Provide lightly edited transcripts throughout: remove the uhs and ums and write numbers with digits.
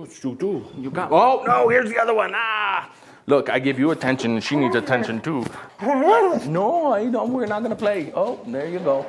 You got. Oh no! Here's the other one. Ah! Look, I give you attention, and she needs attention too. No, I don't. We're not gonna play. Oh, there you go.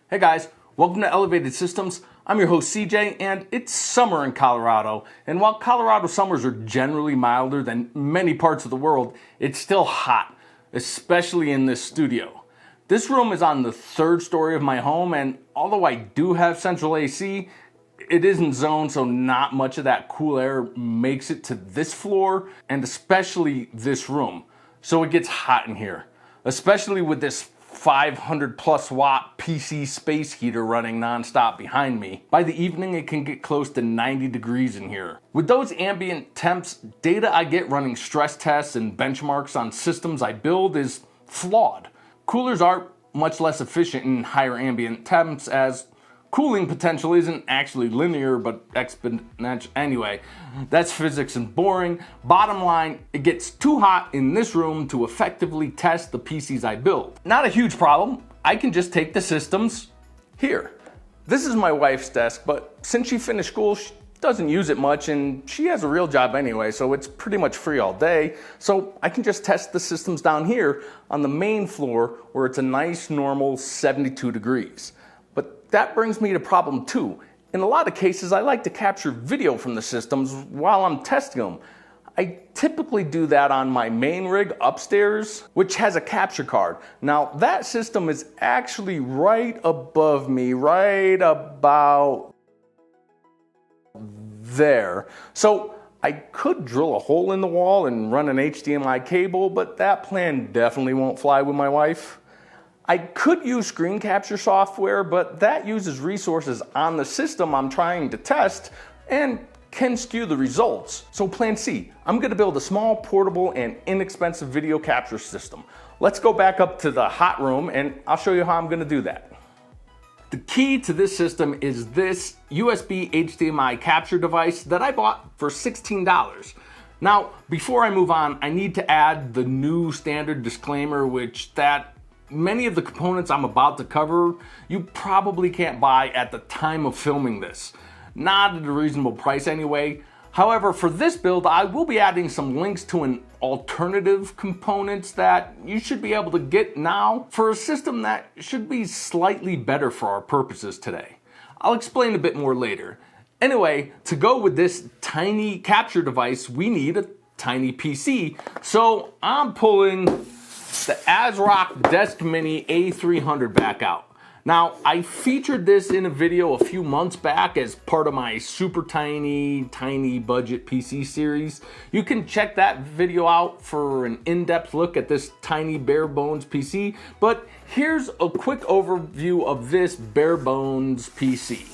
Hey guys, welcome to Elevated Systems. I'm your host CJ, and it's summer in Colorado. And while Colorado summers are generally milder than many parts of the world, it's still hot, especially in this studio. This room is on the third story of my home, and although I do have central AC, it isn't zoned, so not much of that cool air makes it to this floor, and especially this room. So it gets hot in here, especially with this 500 plus watt PC space heater running nonstop behind me. By the evening, it can get close to 90 degrees in here. With those ambient temps, data I get running stress tests and benchmarks on systems I build is flawed. Coolers are much less efficient in higher ambient temps, as cooling potential isn't actually linear but exponential. Anyway, that's physics and boring. Bottom line, it gets too hot in this room to effectively test the PCs I build. Not a huge problem. I can just take the systems here. This is my wife's desk, but since she finished school, she doesn't use it much, and she has a real job anyway, so it's pretty much free all day. So I can just test the systems down here on the main floor where it's a nice normal 72 degrees. But that brings me to problem two. In a lot of cases, I like to capture video from the systems while I'm testing them. I typically do that on my main rig upstairs, which has a capture card. Now, that system is actually right above me, right about there. So I could drill a hole in the wall and run an HDMI cable, but that plan definitely won't fly with my wife. I could use screen capture software, but that uses resources on the system I'm trying to test and can skew the results. So plan C, I'm gonna build a small, portable, and inexpensive video capture system. Let's go back up to the hot room and I'll show you how I'm gonna do that. The key to this system is this USB HDMI capture device that I bought for $16. Now, before I move on, I need to add the new standard disclaimer, which many of the components I'm about to cover, you probably can't buy at the time of filming this. Not at a reasonable price anyway. However, for this build, I will be adding some links to an alternative components that you should be able to get now for a system that should be slightly better for our purposes today. I'll explain a bit more later. Anyway, to go with this tiny capture device, we need a tiny PC. So I'm pulling the ASRock Desk Mini A300 back out. Now, I featured this in a video a few months back as part of my super tiny budget PC series. You can check that video out for an in-depth look at this tiny bare bones PC, but here's a quick overview of this bare bones PC.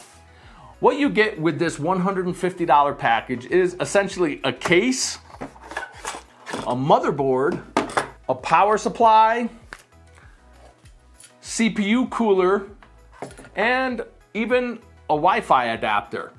What you get with this $150 package is essentially a case, a motherboard, a power supply, CPU cooler, and even a Wi-Fi adapter.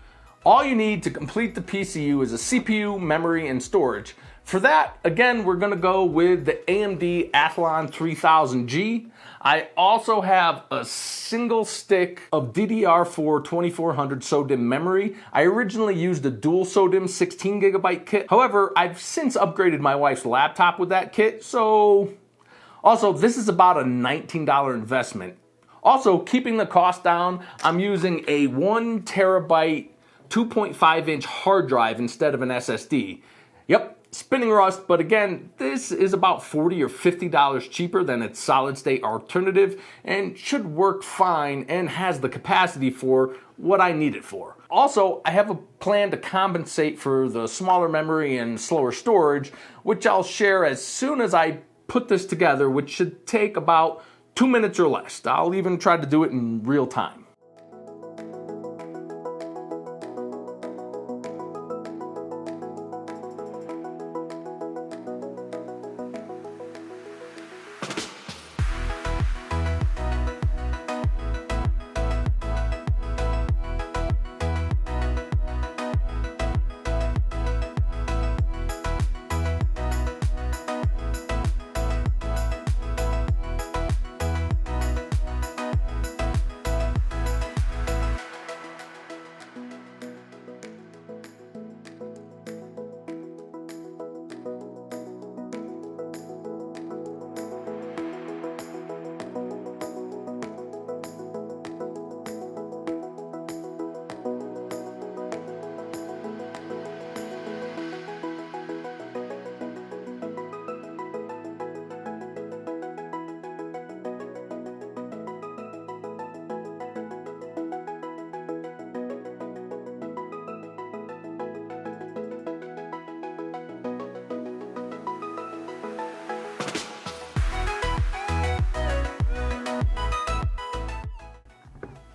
All you need to complete the PCU is a CPU, memory, and storage. For that, again, we're gonna go with the AMD Athlon 3000G. I also have a single stick of DDR4 2400 SODIMM memory. I originally used a dual SODIMM 16 gigabyte kit. However, I've since upgraded my wife's laptop with that kit, so also this is about a $19 investment. Also, keeping the cost down, I'm using a 1 terabyte 2.5 inch hard drive instead of an SSD. Yep. Spinning rust, but again, this is about $40 or $50 cheaper than its solid state alternative and should work fine and has the capacity for what I need it for. Also, I have a plan to compensate for the smaller memory and slower storage, which I'll share as soon as I put this together, which should take about 2 minutes or less. I'll even try to do it in real time.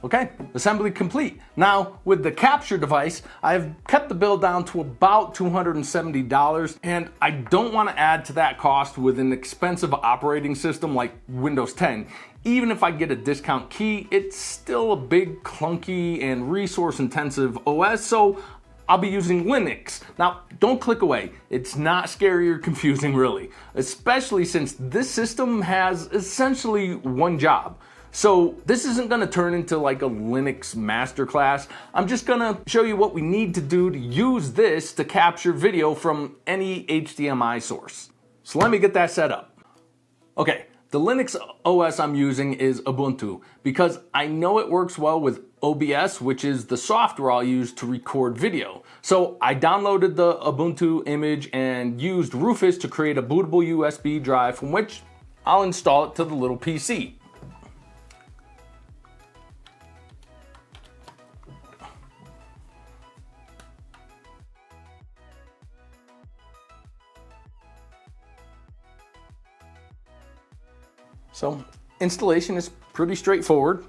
Okay, assembly complete. Now, with the capture device, I've kept the bill down to about $270, and I don't want to add to that cost with an expensive operating system like Windows 10. Even if I get a discount key, it's still a big, clunky, and resource-intensive OS, so I'll be using Linux. Now, don't click away. It's not scary or confusing, really, especially since this system has essentially one job. So this isn't going to turn into like a Linux masterclass. I'm just going to show you what we need to do to use this to capture video from any HDMI source. So let me get that set up. Okay, the Linux OS I'm using is Ubuntu because I know it works well with OBS, which is the software I'll use to record video. So I downloaded the Ubuntu image and used Rufus to create a bootable USB drive from which I'll install it to the little PC. So installation is pretty straightforward.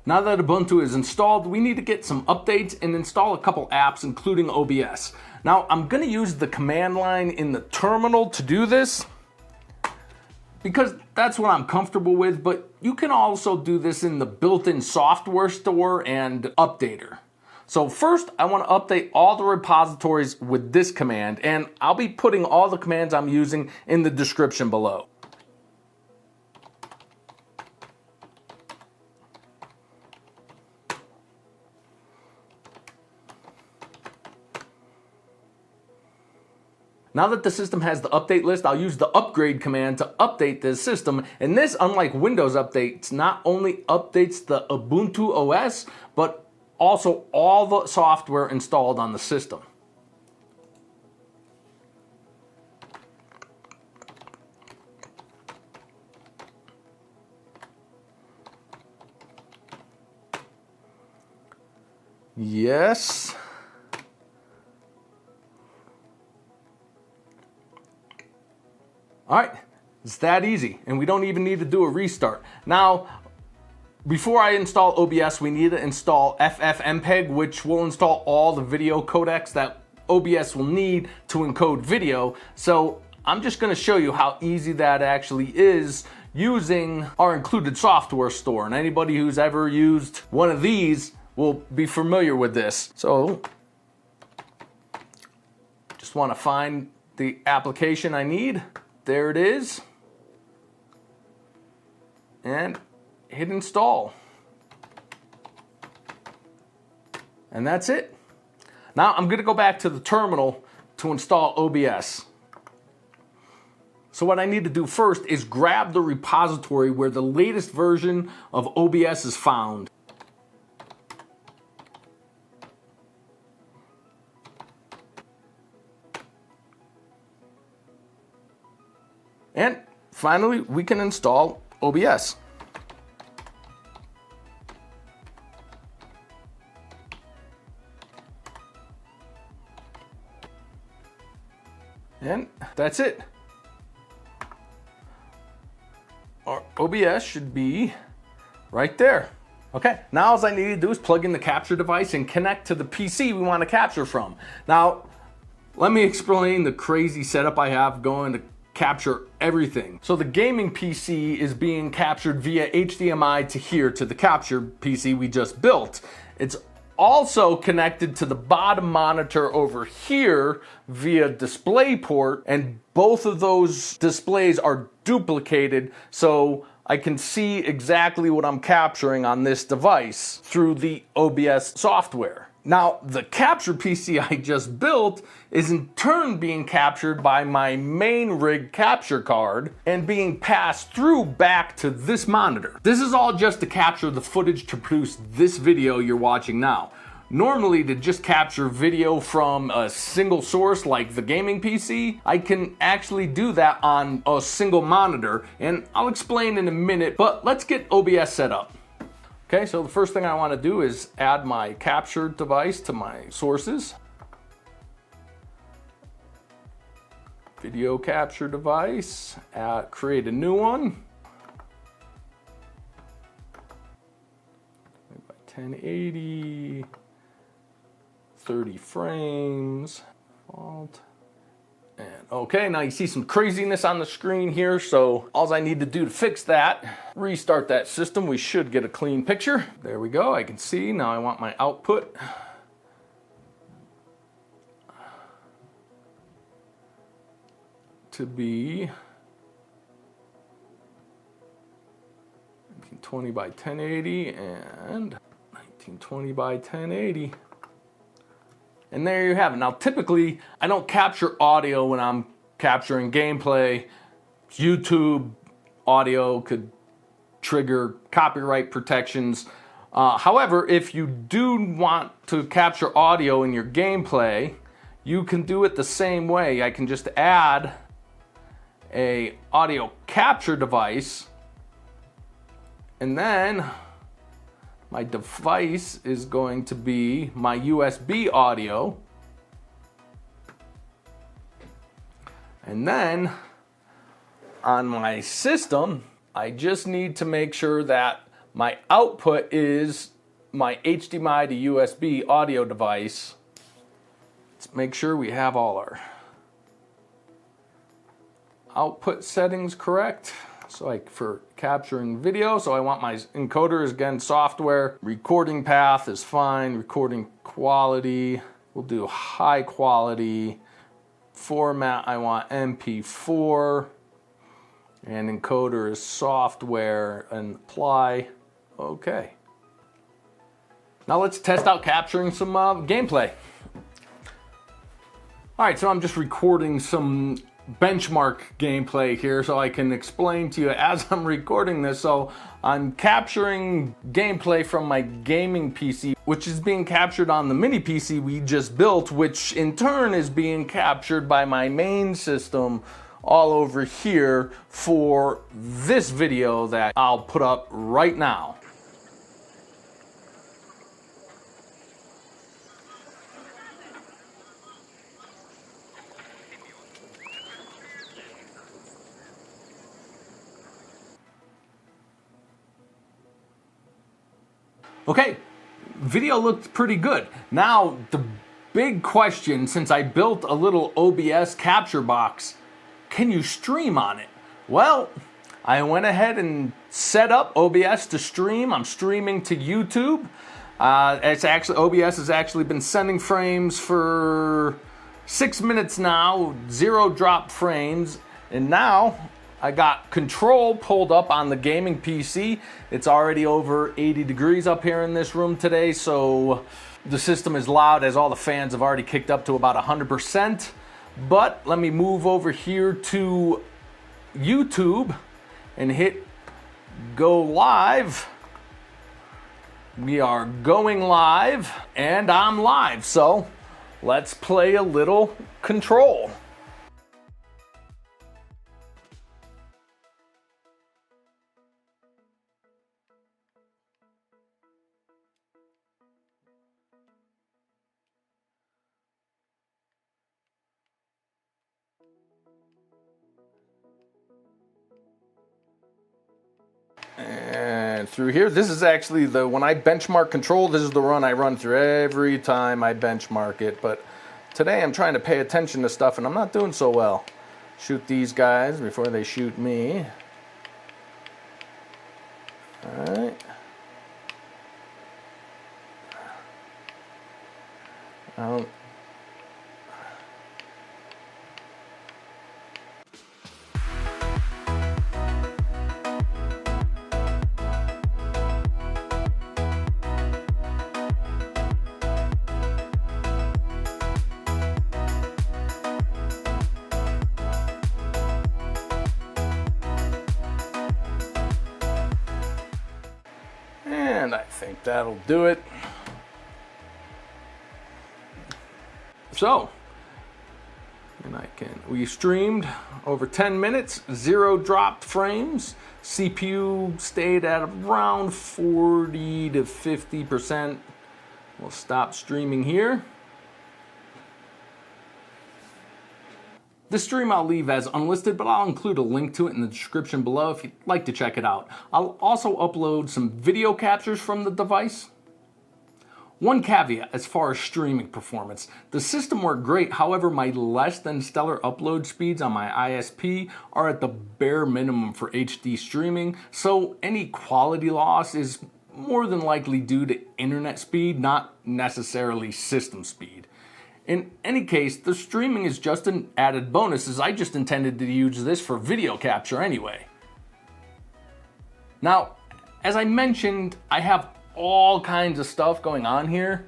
Now that Ubuntu is installed, we need to get some updates and install a couple apps, including OBS. Now, I'm going to use the command line in the terminal to do this because that's what I'm comfortable with, but you can also do this in the built-in software store and updater. So first, I want to update all the repositories with this command, and I'll be putting all the commands I'm using in the description below. Now that the system has the update list, I'll use the upgrade command to update this system. And this, unlike Windows updates, not only updates the Ubuntu OS, but also all the software installed on the system. Yes. All right, it's that easy, and we don't even need to do a restart. Now, before I install OBS, we need to install ffmpeg, which will install all the video codecs that OBS will need to encode video. So I'm just going to show you how easy that actually is using our included software store. And anybody who's ever used one of these will be familiar with this. So just want to find the application I need. There it is. And hit install. And that's it. Now I'm going to go back to the terminal to install OBS. So what I need to do first is grab the repository where the latest version of OBS is found. And finally, we can install OBS. And that's it. Our OBS should be right there. Okay, now all I need to do is plug in the capture device and connect to the PC we want to capture from. Now, let me explain the crazy setup I have going to capture everything. So the gaming PC is being captured via HDMI to here, to the capture PC we just built. It's also connected to the bottom monitor over here via DisplayPort, and both of those displays are duplicated so I can see exactly what I'm capturing on this device through the OBS software. Now, the capture PC I just built is in turn being captured by my main rig capture card and being passed through back to this monitor. This is all just to capture the footage to produce this video you're watching now. Normally, to just capture video from a single source like the gaming PC, I can actually do that on a single monitor, and I'll explain in a minute, but let's get OBS set up. Okay, so the first thing I want to do is add my capture device to my sources. video capture device, create a new one. 1080, 30 frames, default. And okay, now you see some craziness on the screen here, so all I need to do to fix that, restart that system, we should get a clean picture. There we go, I can see. Now I want my output to be 1920 by 1080 and 1920 by 1080. And there you have it. Now, typically, I don't capture audio when I'm capturing gameplay. YouTube audio could trigger copyright protections. However, if you do want to capture audio in your gameplay, you can do it the same way. I can just add a audio capture device, and then my device is going to be my USB audio. And then on my system, I just need to make sure that my output is my HDMI to USB audio device. Let's make sure we have all our output settings correct. So like for capturing video, so I want my encoder is again software. Recording path is fine. Recording quality, we'll do high quality. Format, I want MP4. And encoder is software and apply. Okay. Now let's test out capturing some gameplay. All right, so I'm just recording some benchmark gameplay here so I can explain to you as I'm recording this. So I'm capturing gameplay from my gaming PC, which is being captured on the mini PC we just built, which in turn is being captured by my main system all over here for this video that I'll put up right now. Okay, video looked pretty good. Now, the big question, since I built a little OBS capture box, can you stream on it? Well, I went ahead and set up OBS to stream. I'm streaming to YouTube. OBS has actually been sending frames for 6 minutes now, 0 drop frames, and now I got control pulled up on the gaming PC. It's already over 80 degrees up here in this room today, so the system is loud as all the fans have already kicked up to about 100%. But let me move over here to YouTube and hit go live. We are going live and I'm live, so let's play a little Control. And through here, this is actually when I benchmark Control, this is the run I run through every time I benchmark it. But today I'm trying to pay attention to stuff and I'm not doing so well. Shoot these guys before they shoot me. All right. And I think that'll do it. So, we streamed over 10 minutes, 0 dropped frames. CPU stayed at around 40 to 50%. We'll stop streaming here. This stream I'll leave as unlisted, but I'll include a link to it in the description below if you'd like to check it out. I'll also upload some video captures from the device. One caveat as far as streaming performance. The system worked great, however my less than stellar upload speeds on my ISP are at the bare minimum for HD streaming, so any quality loss is more than likely due to internet speed, not necessarily system speed. In any case, the streaming is just an added bonus as I just intended to use this for video capture anyway. Now, as I mentioned, I have all kinds of stuff going on here,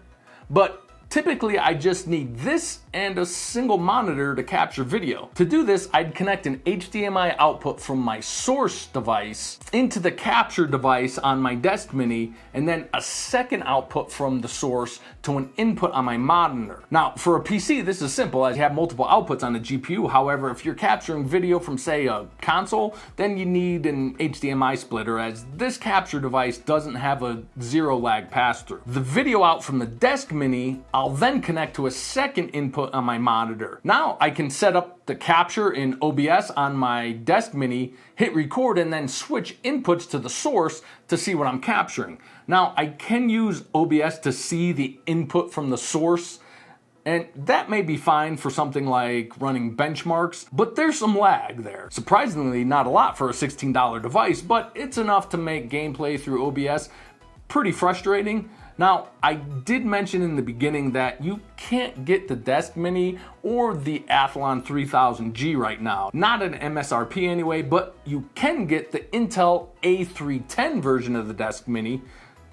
but typically I just need this and a single monitor to capture video. To do this, I'd connect an HDMI output from my source device into the capture device on my desk mini, and then a second output from the source to an input on my monitor. Now, for a PC, this is simple as you have multiple outputs on the GPU. However, if you're capturing video from, say, a console, then you need an HDMI splitter, as this capture device doesn't have a zero lag pass-through. The video out from the desk mini, I'll then connect to a second input on my monitor. Now I can set up the capture in OBS on my desk mini, hit record, and then switch inputs to the source to see what I'm capturing. Now I can use OBS to see the input from the source, and that may be fine for something like running benchmarks, but there's some lag there. Surprisingly, not a lot for a $16 device, but it's enough to make gameplay through OBS pretty frustrating. Now, I did mention in the beginning that you can't get the Desk Mini or the Athlon 3000G right now. Not an MSRP anyway, but you can get the Intel A310 version of the Desk Mini,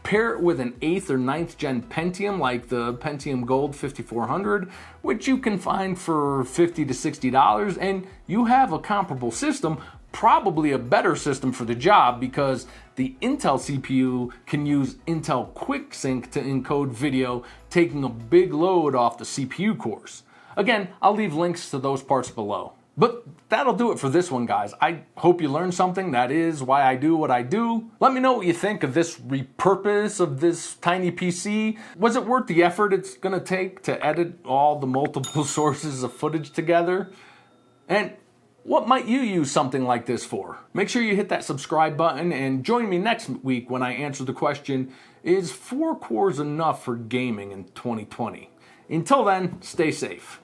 pair it with an 8th or 9th gen Pentium like the Pentium Gold 5400, which you can find for $50 to $60, and you have a comparable system, probably a better system for the job, because the Intel CPU can use Intel QuickSync to encode video, taking a big load off the CPU cores. Again, I'll leave links to those parts below. But that'll do it for this one, guys. I hope you learned something. That is why I do what I do. Let me know what you think of this repurpose of this tiny PC. Was it worth the effort it's gonna take to edit all the multiple sources of footage together? And what might you use something like this for? Make sure you hit that subscribe button and join me next week when I answer the question, is 4 cores enough for gaming in 2020? Until then, stay safe.